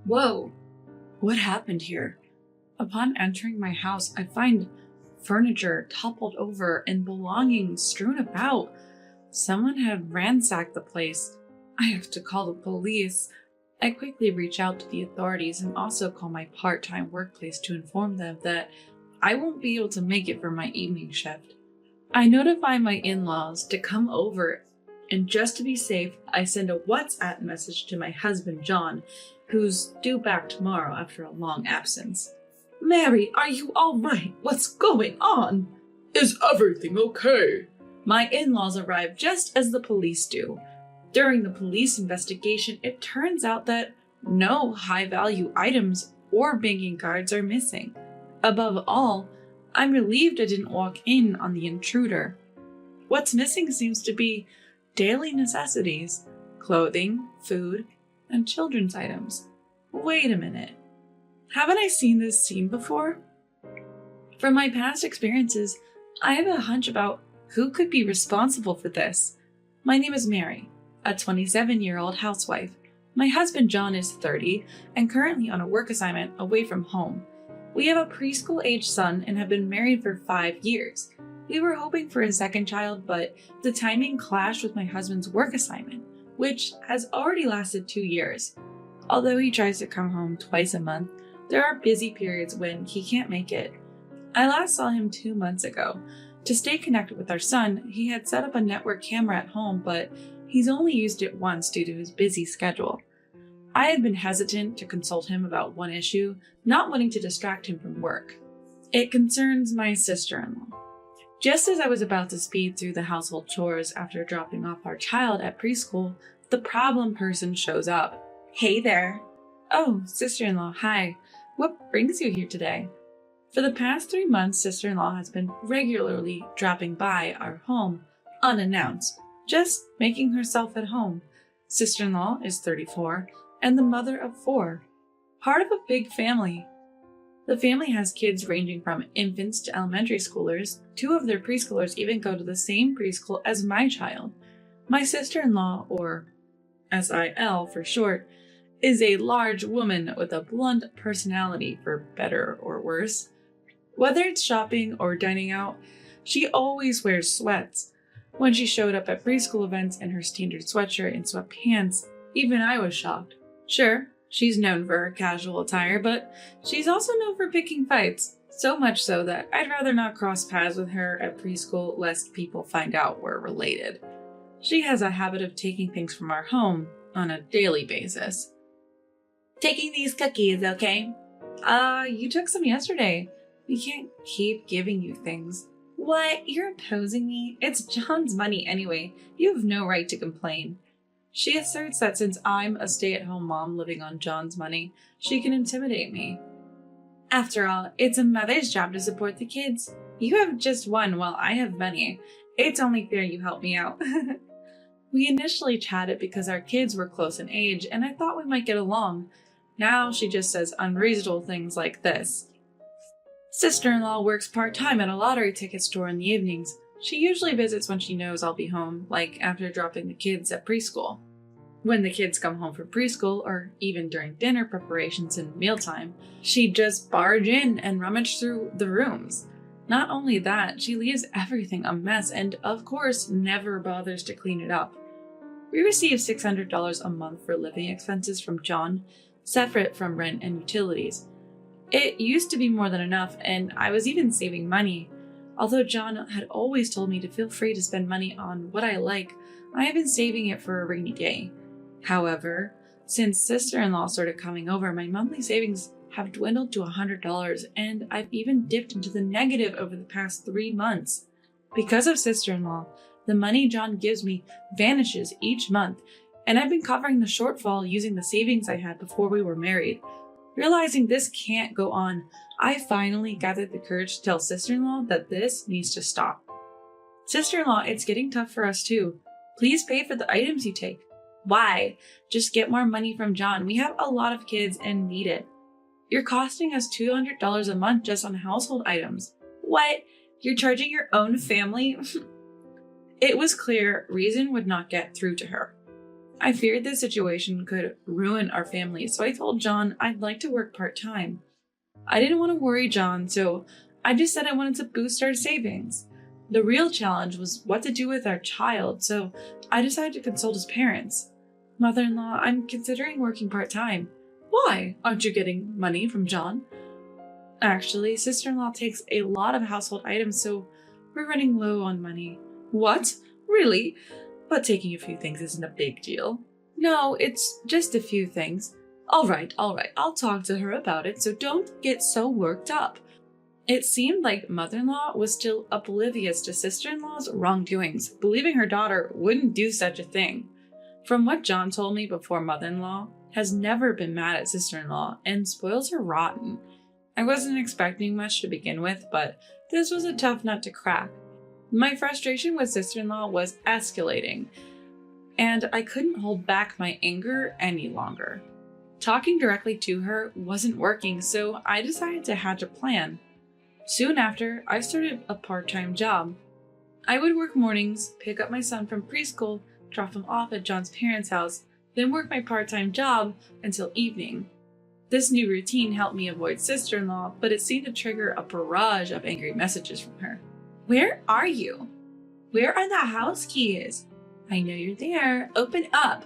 Whoa, what happened here? Upon entering my house, I find furniture toppled over and belongings strewn about. Someone had ransacked the place. I have to call the police. I quickly reach out to the authorities and also call my part-time workplace to inform them that I won't be able to make it for my evening shift. I notify my in-laws to come over, and just to be safe, I send a WhatsApp message to my husband John, who's due back tomorrow after a long absence. Mary, are you all right? What's going on? Is everything okay? My in-laws arrive just as the police do. During the police investigation, it turns out that no high-value items or banking cards are missing. Above all, I'm relieved I didn't walk in on the intruder. What's missing seems to be daily necessities, clothing, food, and children's items. Wait a minute. Haven't I seen this scene before? From my past experiences, I have a hunch about who could be responsible for this. My name is Mary, a 27-year-old housewife. My husband John is 30 and currently on a work assignment away from home. We have a preschool-age son and have been married for 5 years. We were hoping for a second child, but the timing clashed with my husband's work assignment, which has already lasted 2 years. Although he tries to come home twice a month, there are busy periods when he can't make it. I last saw him 2 months ago. To stay connected with our son, he had set up a network camera at home, but he's only used it once due to his busy schedule. I had been hesitant to consult him about one issue, not wanting to distract him from work. It concerns my sister-in-law. Just as I was about to speed through the household chores after dropping off our child at preschool, the problem person shows up. Hey there. Oh, sister-in-law, hi. What brings you here today? For the past 3 months, sister-in-law has been regularly dropping by our home, unannounced, just making herself at home. Sister-in-law is 34 and the mother of 4, part of a big family. The family has kids ranging from infants to elementary schoolers. 2 of their preschoolers even go to the same preschool as my child. My sister-in-law, or SIL for short, is a large woman with a blunt personality, for better or worse. Whether it's shopping or dining out, she always wears sweats. When she showed up at preschool events in her standard sweatshirt and sweatpants, even I was shocked. Sure, she's known for her casual attire, but she's also known for picking fights, so much so that I'd rather not cross paths with her at preschool lest people find out we're related. She has a habit of taking things from our home on a daily basis. Taking these cookies, okay? You took some yesterday. We can't keep giving you things. What? You're opposing me? It's John's money anyway. You have no right to complain. She asserts that since I'm a stay-at-home mom living on John's money, she can intimidate me. After all, it's a mother's job to support the kids. You have just one while I have many. It's only fair you help me out. We initially chatted because our kids were close in age and I thought we might get along. Now she just says unreasonable things like this. Sister-in-law works part-time at a lottery ticket store in the evenings. She usually visits when she knows I'll be home, like after dropping the kids at preschool. When the kids come home from preschool, or even during dinner preparations and mealtime, she'd just barge in and rummage through the rooms. Not only that, she leaves everything a mess and, of course, never bothers to clean it up. We receive $600 a month for living expenses from John, separate from rent and utilities. It used to be more than enough, and I was even saving money. Although John had always told me to feel free to spend money on what I like, I have been saving it for a rainy day. However, since sister-in-law started coming over, my monthly savings have dwindled to $100, and I've even dipped into the negative over the past 3 months. Because of sister-in-law, the money John gives me vanishes each month, and I've been covering the shortfall using the savings I had before we were married. Realizing this can't go on, I finally gathered the courage to tell sister-in-law that this needs to stop. Sister-in-law, it's getting tough for us too. Please pay for the items you take. Why? Just get more money from John. We have a lot of kids and need it. You're costing us $200 a month just on household items. What? You're charging your own family? It was clear reason would not get through to her. I feared this situation could ruin our family, so I told John I'd like to work part-time. I didn't want to worry John, so I just said I wanted to boost our savings. The real challenge was what to do with our child, so I decided to consult his parents. Mother-in-law, I'm considering working part-time. Why? Aren't you getting money from John? Actually, sister-in-law takes a lot of household items, so we're running low on money. What? Really? But taking a few things isn't a big deal. No, it's just a few things. All right, I'll talk to her about it, so don't get so worked up. It seemed like mother-in-law was still oblivious to sister-in-law's wrongdoings, believing her daughter wouldn't do such a thing. From what John told me before, mother-in-law has never been mad at sister-in-law and spoils her rotten. I wasn't expecting much to begin with, but this was a tough nut to crack. My frustration with sister-in-law was escalating, and I couldn't hold back my anger any longer. Talking directly to her wasn't working, so I decided to hatch a plan. Soon after, I started a part-time job. I would work mornings, pick up my son from preschool, drop him off at John's parents' house, then work my part-time job until evening. This new routine helped me avoid sister-in-law, but it seemed to trigger a barrage of angry messages from her. Where are you? Where are the house keys? I know you're there. Open up.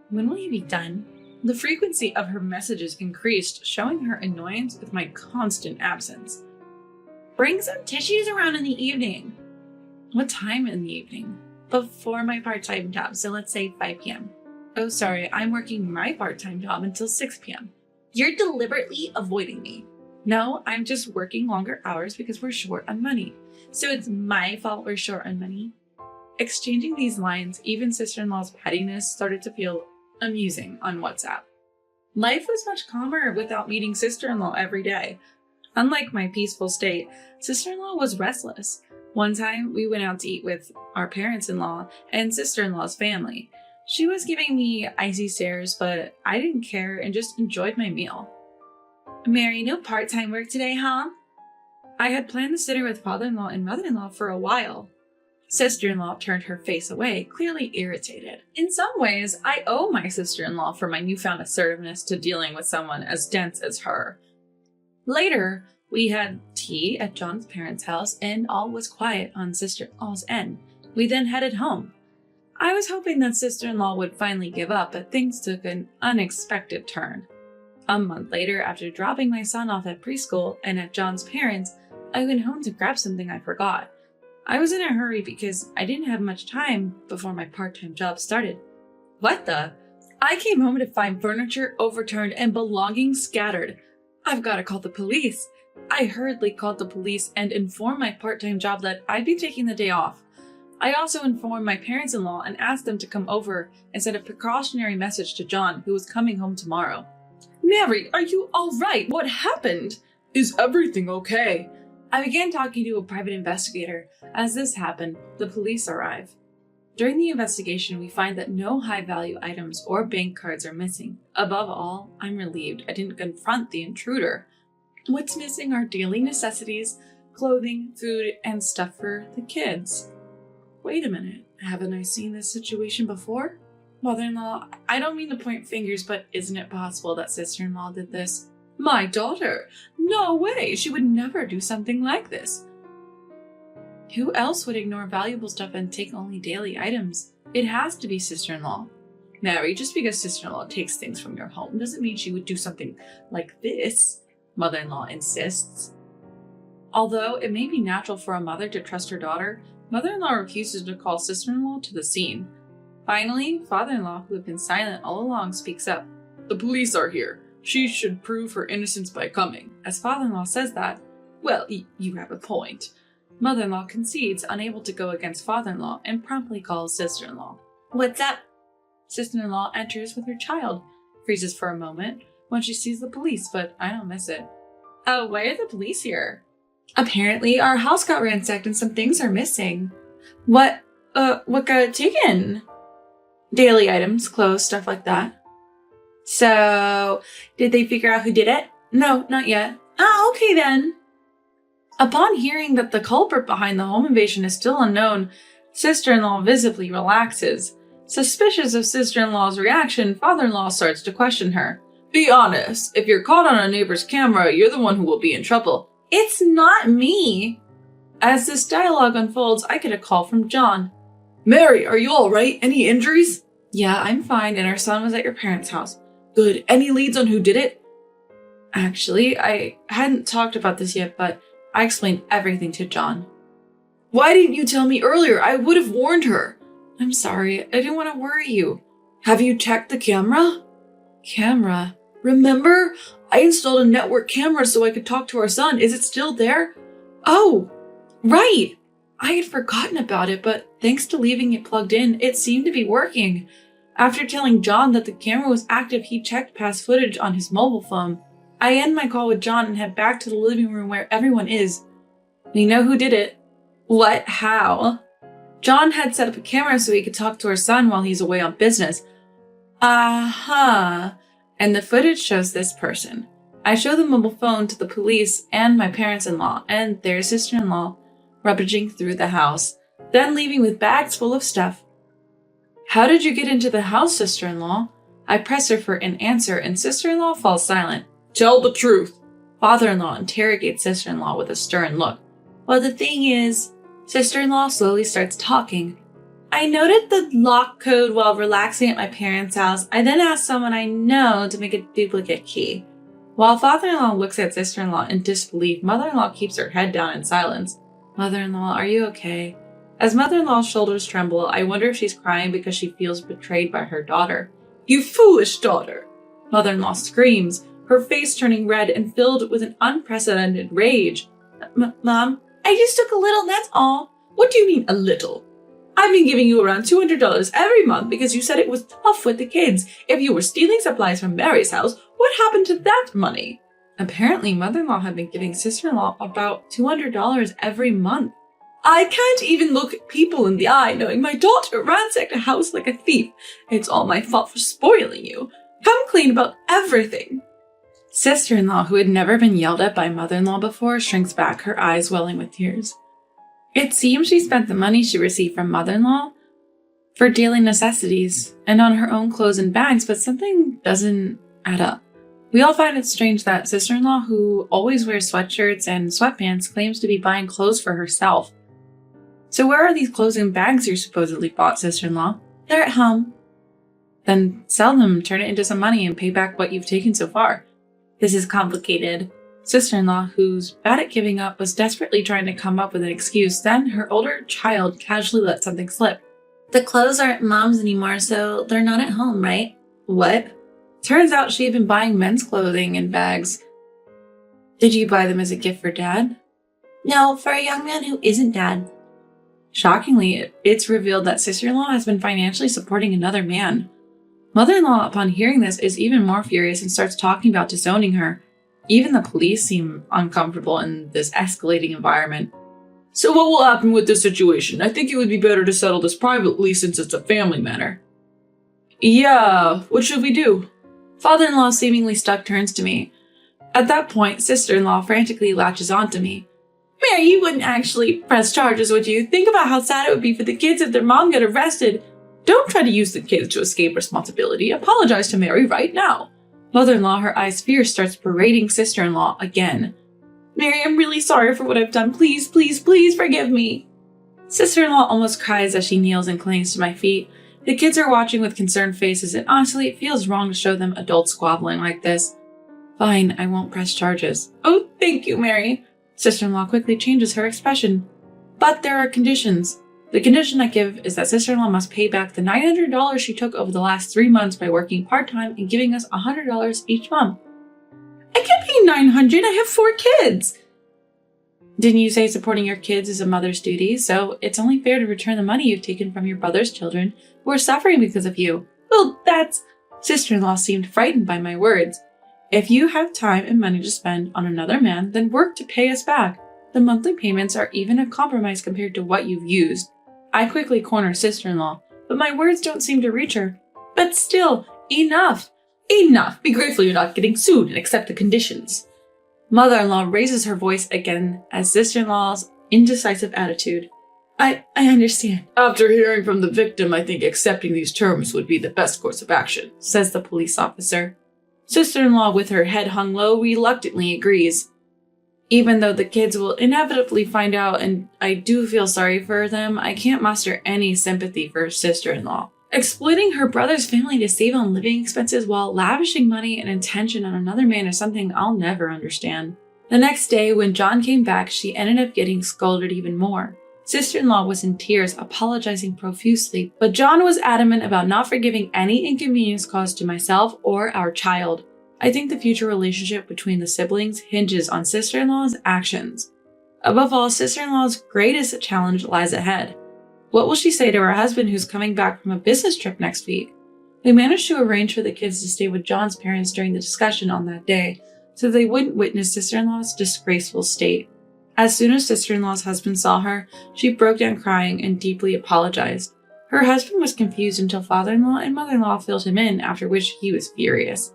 When will you be done? The frequency of her messages increased, showing her annoyance with my constant absence. Bring some tissues around in the evening. What time in the evening? Before my part-time job, so let's say 5 p.m. Oh, sorry, I'm working my part-time job until 6 p.m. You're deliberately avoiding me. No, I'm just working longer hours because we're short on money. So it's my fault we're short on money. Exchanging these lines, even sister-in-law's pettiness started to feel amusing on WhatsApp. Life was much calmer without meeting sister-in-law every day. Unlike my peaceful state, sister-in-law was restless. One time, we went out to eat with our parents-in-law and sister-in-law's family. She was giving me icy stares, but I didn't care and just enjoyed my meal. Mary, no part-time work today, huh? I had planned to sit her with father-in-law and mother-in-law for a while. Sister-in-law turned her face away, clearly irritated. In some ways, I owe my sister-in-law for my newfound assertiveness to dealing with someone as dense as her. Later, we had tea at John's parents' house and all was quiet on sister-in-law's end. We then headed home. I was hoping that sister-in-law would finally give up, but things took an unexpected turn. A month later, after dropping my son off at preschool and at John's parents', I went home to grab something I forgot. I was in a hurry because I didn't have much time before my part-time job started. What the? I came home to find furniture overturned and belongings scattered. I've got to call the police. I hurriedly called the police and informed my part-time job that I'd be taking the day off. I also informed my parents-in-law and asked them to come over and send a precautionary message to John, who was coming home tomorrow. Mary, are you all right? What happened? Is everything okay? I began talking to a private investigator. As this happened, the police arrive. During the investigation, we find that no high-value items or bank cards are missing. Above all, I'm relieved I didn't confront the intruder. What's missing are daily necessities, clothing, food, and stuff for the kids. Wait a minute, haven't I seen this situation before? Mother-in-law, I don't mean to point fingers, but isn't it possible that sister-in-law did this? My daughter? No way, she would never do something like this. Who else would ignore valuable stuff and take only daily items? It has to be sister-in-law. Mary, just because sister-in-law takes things from your home doesn't mean she would do something like this, mother-in-law insists. Although it may be natural for a mother to trust her daughter, mother-in-law refuses to call sister-in-law to the scene. Finally, father-in-law, who had been silent all along, speaks up. The police are here. She should prove her innocence by coming. As father-in-law says that, well, you have a point. Mother-in-law concedes, unable to go against father-in-law, and promptly calls sister-in-law. What's up? Sister-in-law enters with her child, freezes for a moment when she sees the police, but I don't miss it. Oh, why are the police here? Apparently, our house got ransacked and some things are missing. What got taken? Daily items, clothes, stuff like that. So, did they figure out who did it? No, not yet. Oh, okay then. Upon hearing that the culprit behind the home invasion is still unknown, sister-in-law visibly relaxes. Suspicious of sister-in-law's reaction, father-in-law starts to question her. Be honest, if you're caught on a neighbor's camera, you're the one who will be in trouble. It's not me. As this dialogue unfolds, I get a call from John. Mary, are you alright? Any injuries? Yeah, I'm fine, and our son was at your parents' house. Good. Any leads on who did it? Actually, I hadn't talked about this yet, but I explained everything to John. Why didn't you tell me earlier? I would have warned her. I'm sorry, I didn't want to worry you. Have you checked the camera? Camera? Remember? I installed a network camera so I could talk to our son. Is it still there? Oh, right. I had forgotten about it, but thanks to leaving it plugged in, it seemed to be working. After telling John that the camera was active, he checked past footage on his mobile phone. I end my call with John and head back to the living room where everyone is. We know who did it. What? How? John had set up a camera so he could talk to our son while he's away on business. Uh-huh. And the footage shows this person. I show the mobile phone to the police and my parents-in-law and their sister-in-law, rummaging through the house, then leaving with bags full of stuff. How did you get into the house, sister-in-law? I press her for an answer and sister-in-law falls silent. Tell the truth. Father-in-law interrogates sister-in-law with a stern look. Well, the thing is, sister-in-law slowly starts talking. I noted the lock code while relaxing at my parents' house. I then asked someone I know to make a duplicate key. While father-in-law looks at sister-in-law in disbelief, mother-in-law keeps her head down in silence. Mother-in-law, are you okay? As mother-in-law's shoulders tremble, I wonder if she's crying because she feels betrayed by her daughter. You foolish daughter! Mother-in-law screams, her face turning red and filled with an unprecedented rage. Mom, I just took a little, that's all. What do you mean, a little? I've been giving you around $200 every month because you said it was tough with the kids. If you were stealing supplies from Mary's house, what happened to that money? Apparently, mother-in-law had been giving sister-in-law about $200 every month. I can't even look people in the eye knowing my daughter ransacked a house like a thief. It's all my fault for spoiling you. Come clean about everything. Sister-in-law, who had never been yelled at by mother-in-law before, shrinks back, her eyes welling with tears. It seems she spent the money she received from mother-in-law for daily necessities and on her own clothes and bags, but something doesn't add up. We all find it strange that sister-in-law, who always wears sweatshirts and sweatpants, claims to be buying clothes for herself. So where are these clothes and bags you supposedly bought, sister-in-law? They're at home. Then sell them, turn it into some money, and pay back what you've taken so far. This is complicated. Sister-in-law, who's bad at giving up, was desperately trying to come up with an excuse. Then her older child casually let something slip. The clothes aren't mom's anymore, so they're not at home, right? What? Turns out she had been buying men's clothing and bags. Did you buy them as a gift for Dad? No, for a young man who isn't Dad. Shockingly, it's revealed that sister-in-law has been financially supporting another man. Mother-in-law, upon hearing this, is even more furious and starts talking about disowning her. Even the police seem uncomfortable in this escalating environment. So what will happen with this situation? I think it would be better to settle this privately since it's a family matter. Yeah, what should we do? Father-in-law, seemingly stuck, turns to me. At that point, sister-in-law frantically latches onto me. Mary, you wouldn't actually press charges, would you? Think about how sad it would be for the kids if their mom got arrested. Don't try to use the kids to escape responsibility. Apologize to Mary right now. Mother-in-law, her eyes fierce, starts berating sister-in-law again. Mary, I'm really sorry for what I've done. Please, please, please forgive me. Sister-in-law almost cries as she kneels and clings to my feet. The kids are watching with concerned faces, and honestly, it feels wrong to show them adults squabbling like this. Fine, I won't press charges. Oh, thank you, Mary. Sister-in-law quickly changes her expression. But there are conditions. The condition I give is that sister-in-law must pay back the $900 she took over the last 3 months by working part-time and giving us $100 each month. I can't pay $900. I have 4 kids. Didn't you say supporting your kids is a mother's duty? So it's only fair to return the money you've taken from your brother's children who are suffering because of you. Well, that's... Sister-in-law seemed frightened by my words. If you have time and money to spend on another man, then work to pay us back. The monthly payments are even a compromise compared to what you've used. I quickly corner sister-in-law, but my words don't seem to reach her. But still, enough! Enough! Be grateful you're not getting sued and accept the conditions. Mother-in-law raises her voice again as sister-in-law's indecisive attitude. I understand, After hearing from the victim, I think accepting these terms would be the best course of action, says the police officer. Sister-in-law, with her head hung low, reluctantly agrees. Even though the kids will inevitably find out and I do feel sorry for them, I can't muster any sympathy for her sister-in-law. Exploiting her brother's family to save on living expenses while lavishing money and attention on another man is something I'll never understand. The next day, when John came back, she ended up getting scolded even more. Sister-in-law was in tears, apologizing profusely, but John was adamant about not forgiving any inconvenience caused to myself or our child. I think the future relationship between the siblings hinges on sister-in-law's actions. Above all, sister-in-law's greatest challenge lies ahead. What will she say to her husband who's coming back from a business trip next week? We managed to arrange for the kids to stay with John's parents during the discussion on that day, so they wouldn't witness sister-in-law's disgraceful state. As soon as sister-in-law's husband saw her, she broke down crying and deeply apologized. Her husband was confused until father-in-law and mother-in-law filled him in, after which he was furious.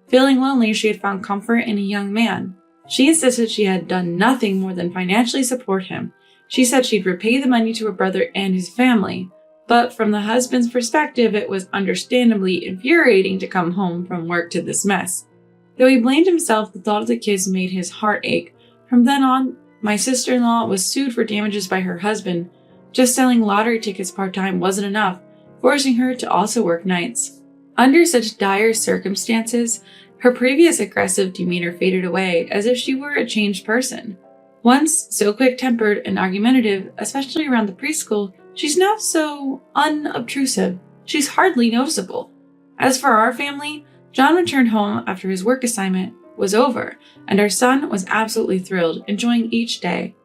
Feeling lonely, she had found comfort in a young man. She insisted she had done nothing more than financially support him. She said she'd repay the money to her brother and his family, but from the husband's perspective, it was understandably infuriating to come home from work to this mess. Though he blamed himself, the thought of the kids made his heart ache. From then on, my sister-in-law was sued for damages by her husband. Just selling lottery tickets part-time wasn't enough, forcing her to also work nights. Under such dire circumstances, her previous aggressive demeanor faded away as if she were a changed person. Once so quick-tempered and argumentative, especially around the preschool, she's now so unobtrusive. She's hardly noticeable. As for our family, John returned home after his work assignment was over, and our son was absolutely thrilled, enjoying each day.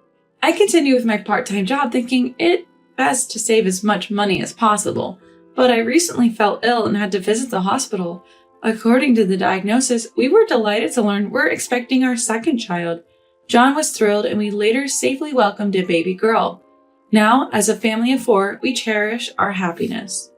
I continue with my part-time job thinking it best to save as much money as possible, but I recently fell ill and had to visit the hospital. According to the diagnosis, we were delighted to learn we're expecting our second child. John was thrilled, and we later safely welcomed a baby girl. Now, as a family of 4, we cherish our happiness.